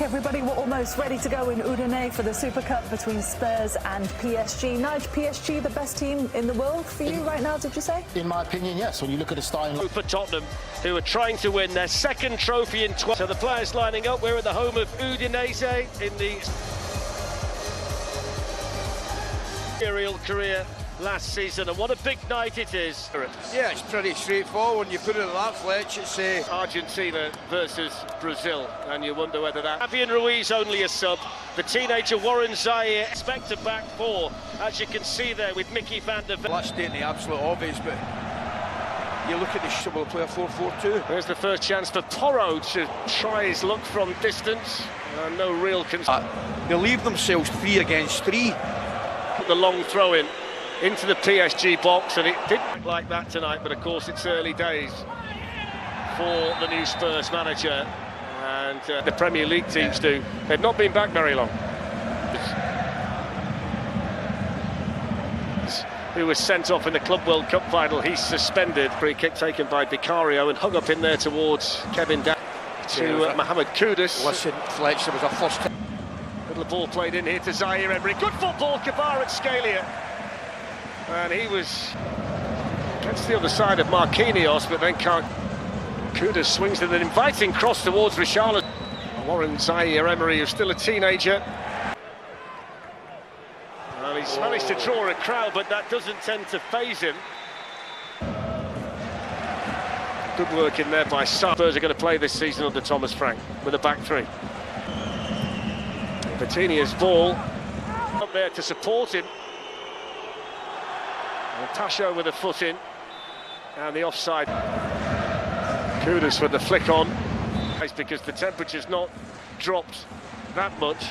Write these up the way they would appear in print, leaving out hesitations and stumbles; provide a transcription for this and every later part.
everybody. We're almost ready to go in Udine for the Super Cup between Spurs and PSG. Nige, PSG the best team in the world for you right now, did you say? In my opinion, yes. When you look at the starting... For Tottenham, who are trying to win their second trophy in 12. So the players lining up. We're at the home of Udinese in the imperial career last season, and what a big night it is. Yeah, it's pretty straightforward. When you put it in that fletch, it's Argentina versus Brazil, and you wonder whether that... Fabian Ruiz only a sub. The teenager Warren Zaire expect a back four, as you can see there with Mickey van der Ven. That's stating the absolute obvious, but you look at the show, will play a 4-4-2. There's the first chance for Porro to try his luck from distance. No real concern. They leave themselves 3 against 3. The long throw in into the PSG box, and it didn't look like that tonight, but of course it's early days for the new Spurs manager, and the Premier League teams do. They've not been back very long. Who was sent off in the Club World Cup final, he's suspended. Free kick taken by Vicario and hung up in there towards Kevin Dan to Mohamed Kudus. Listen, Fletch, there was a first time. Little ball played in here to Zaire Emery. Good football, Kvaratskhelia. And he was against the other side of Marquinhos, but then can't. Kudus swings with an inviting cross towards Richarlison. Warren Zaire Emery, who's still a teenager. Well, he's managed to draw a crowd, but that doesn't tend to faze him. Good work in there by Sarr. Spurs are going to play this season under Thomas Frank with a back three. Patinia's ball up there to support him. And Tasho with a foot in, and the offside. Kudus with the flick on. It's because the temperature's not dropped that much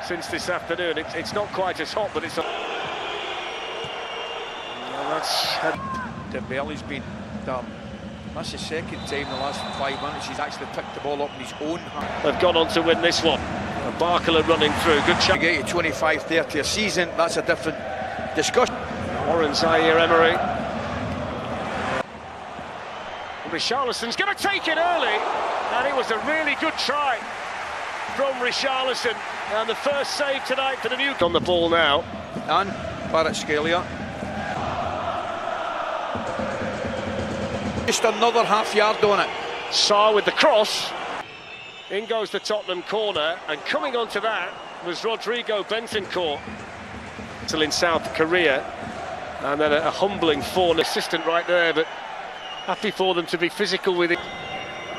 since this afternoon. It's not quite as hot, but it's... Well, that's... Dembele's been done. That's the second time in the last 5 minutes he's actually picked the ball up in his own hand. They've gone on to win this one. Barkala running through, good chance. You get you 25-30 a season, that's a different discussion. Warren Zaire Emery. Richarlison's going to take it early, and it was a really good try from Richarlison. And the first save tonight for the new... On the ball now. And Kvaratskhelia. Just another half yard on it. Sarr with the cross. In goes the Tottenham corner, and coming onto that was Rodrigo Bentancur. Still in South Korea, and then a humbling 4 assistant right there, but happy for them to be physical with it.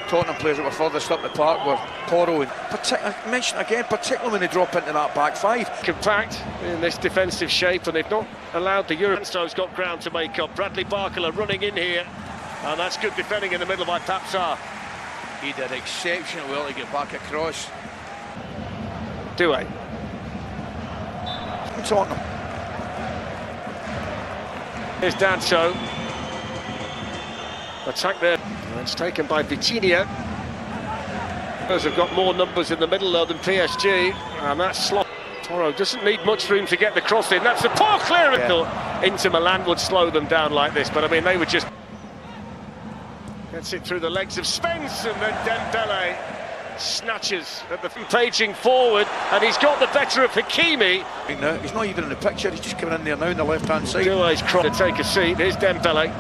Tottenham players that were furthest up the park were Porro and I mentioned again, particularly when they drop into that back 5. Compact in this defensive shape, and they've not allowed the Europeans got ground to make up. Bradley Barkala running in here, and that's good defending in the middle by Pape Sarr. He did exceptionally well to get back across. Doué. Tottenham. Here's Danso. Attack there. And it's taken by Vitinha. Spurs have got more numbers in the middle though than PSG, and that's slot. Toro doesn't need much room to get the cross in. That's a poor clearance. Yeah. Inter Milan would slow them down like this, but I mean they would just... Gets it through the legs of Spence, and then Dembele snatches at the paging forward, and he's got the better of Hakimi. He's not even in the picture, he's just coming in there now on the left-hand side. Doué's cross to take a seat. Here's Dembele.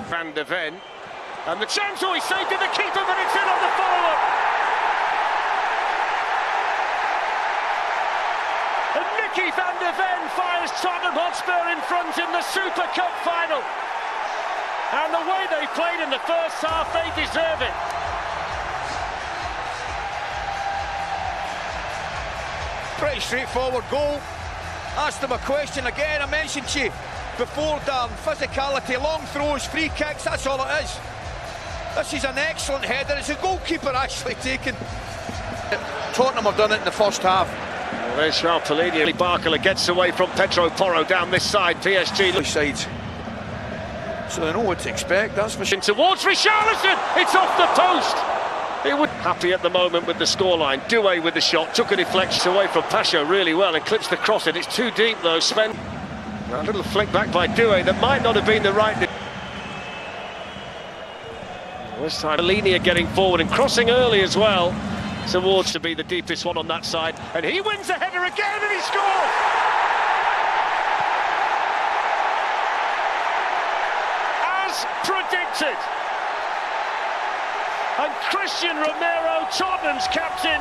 Van der Ven, and the chance, he saved it, the keeper, but it's in on the follow-up. And Mickey van der Ven fires Tottenham Hotspur in front in the Super Cup final. And the way they played in the first half, they deserve it. Pretty straightforward goal. Asked them a question again, I mentioned to you before, Dan, physicality, long throws, free kicks, that's all it is. This is an excellent header, it's a goalkeeper actually taken. Tottenham have done it in the first half. Well, there's João Palhinha. Barkala gets away from Pedro Porro down this side. PSG sides, so they know what to expect. That's for sure. Towards Richarlison, it's off the post. It would happy at the moment with the scoreline. Doué with the shot, took a deflection away from Pacho really well and clips the cross in. It's too deep though. Sven, a little flick back by Doué that might not have been the right. This time Linia getting forward and crossing early as well towards to be the deepest one on that side, and he wins the header again and he scores! As predicted, and Christian Romero, Tottenham's captain,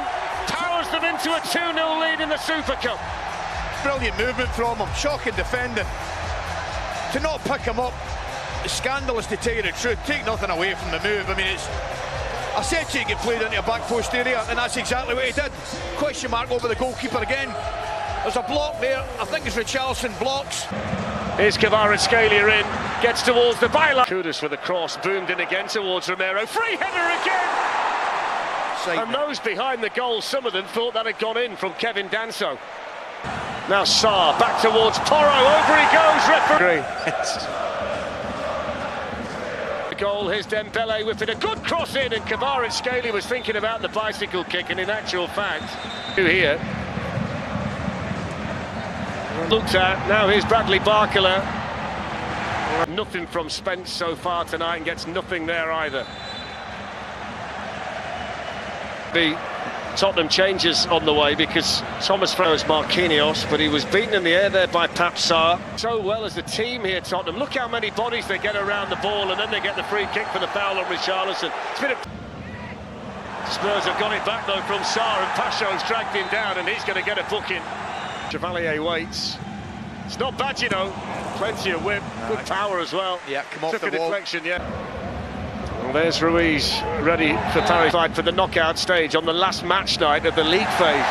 powers them into a 2-0 lead in the Super Cup. Brilliant movement from him, shocking defending. To not pick him up, it's scandalous to tell you the truth. Take nothing away from the move. I mean, I said to you, get played into a back post area, and that's exactly what he did. Question mark over the goalkeeper again. There's a block there. I think it's Richarlison blocks. Here's Kvaratskhelia in, gets towards the byline. Kudus with a cross, boomed in again towards Romero. Free header again! And those behind the goal, some of them thought that had gone in from Kevin Danso. Now Sarr back towards Porro, over he goes, referee. The goal, here's Dembele whipping a good cross in, and Kvaratskhelia was thinking about the bicycle kick, and in actual fact, here. Looked at, now here's Bradley Barcola. Nothing from Spence so far tonight, and gets nothing there either. The Tottenham changes on the way because Thomas throws Marquinhos, but he was beaten in the air there by Pape Sarr. So well as a team here, Tottenham. Look how many bodies they get around the ball, and then they get the free kick for the foul on Richarlison. Spurs have got it back though from Sarr, and Pacho's dragged him down, and he's going to get a booking. Chevalier waits. It's not bad, you know. Plenty of whip, good power as well. Yeah, come off Took the a wall. deflection, yeah. Well, there's Ruiz ready for Paris fight for the knockout stage on the last match night of the league phase.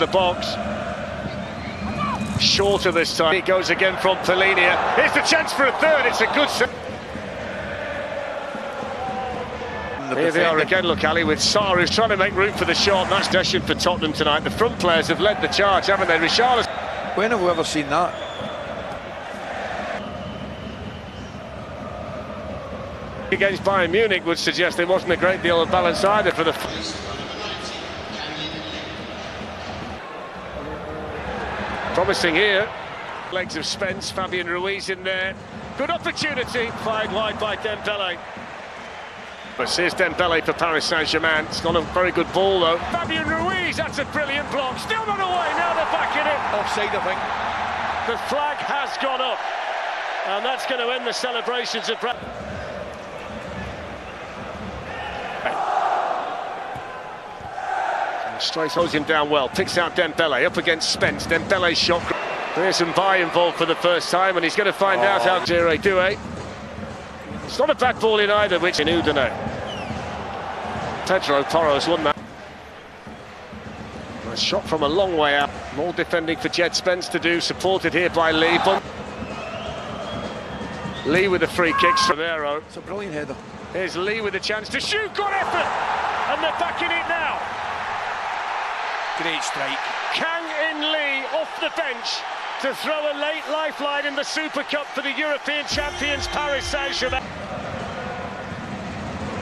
The box. Shorter this time. It goes again from Polinia. Here's the chance for a third. It's a good set. Here they are again, look, Ali, with Sarr, who's trying to make room for the shot. That's possession for Tottenham tonight. The front players have led the charge, haven't they? Richarlison. When have we ever seen that? Against Bayern Munich would suggest there wasn't a great deal of balance either for the... Promising here. Legs of Spence, Fabian Ruiz in there. Good opportunity, fired wide by Dembele. But here's Dembele for Paris Saint-Germain. It's not a very good ball though. Fabian Ruiz, that's a brilliant block. Still not away, now they're back in it. Offside, I think. The flag has gone up. And that's going to end the celebrations of... Straight holds him down well, picks out Dembele, up against Spence. Dembele's shot. There's Mbaye involved for the first time, and he's going to find out how Zire Doué. It's not a bad ball in either, which in Udine. Pedro Porro's won that. A shot from a long way out. More defending for Jed Spence to do, supported here by Lee. Lee with the free kicks. Romero. It's a brilliant header. Here's Lee with a chance to shoot. Good effort! And they're back in it now. Great strike. Kang In Lee off the bench to throw a late lifeline in the Super Cup for the European champions Paris Saint-Germain.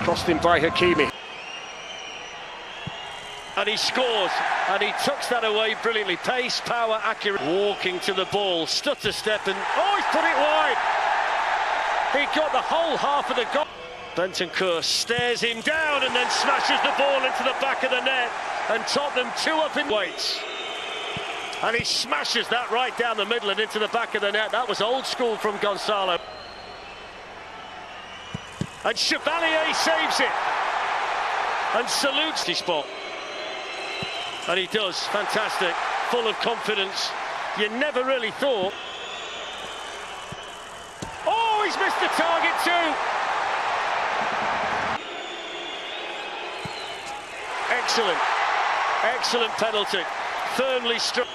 Crossed in by Hakimi. And he scores, and he tucks that away brilliantly. Pace, power, accurate. Walking to the ball, stutter step, and oh, he's put it wide. He got the whole half of the goal. Bentancur stares him down and then smashes the ball into the back of the net. And Tottenham 2 up in weights. And he smashes that right down the middle and into the back of the net. That was old school from Gonzalo. And Chevalier saves it. And salutes his spot. And he does, fantastic, full of confidence. You never really thought. Oh, he's missed the target too. Excellent. Excellent penalty, firmly struck.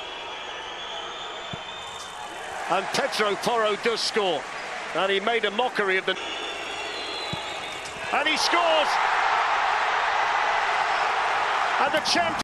And Pedro Porro does score. And he made a mockery of the... And he scores! And the champion...